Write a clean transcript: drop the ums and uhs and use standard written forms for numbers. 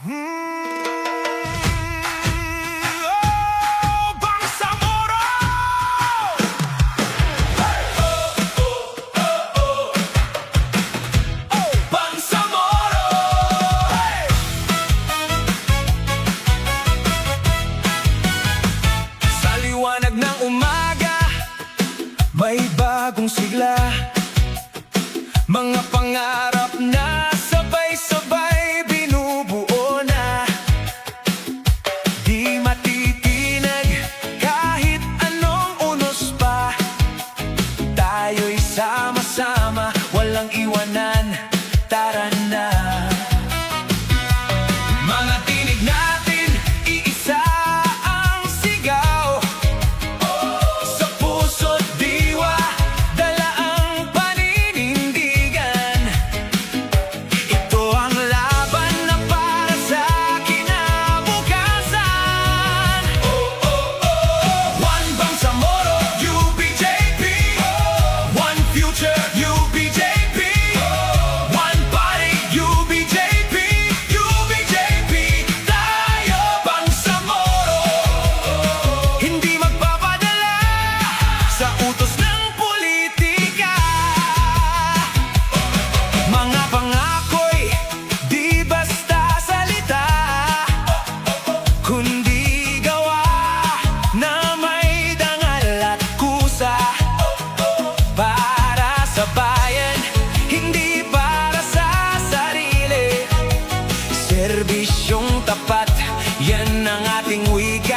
Bangsamoro! Bangsamoro! Sa liwanag ng umaga, may bagong sigla. Mga pangarap na sabay-sabay binubuo na. Di matitinag kahit anong unos pa. Tayo'y sama-sama, walang iwanan, tara na. Mga tinig natin, iisa ang sigaw. Sa puso't diwa, dala ang paninindigan. Ito ang laban na para sa kinabukasan. One Bangsamoro, UBJP. One future, UBJP. One body, UBJP. UBJP, tayo Bangsamoro. Hindi magpapadala sa utos ng politika. Mga pangako'y di basta salita, kundi gawa na may dangal at kusa. Para sa bayan, hindi para sa sarili. Serbisyong tapat, yan ang ating wika.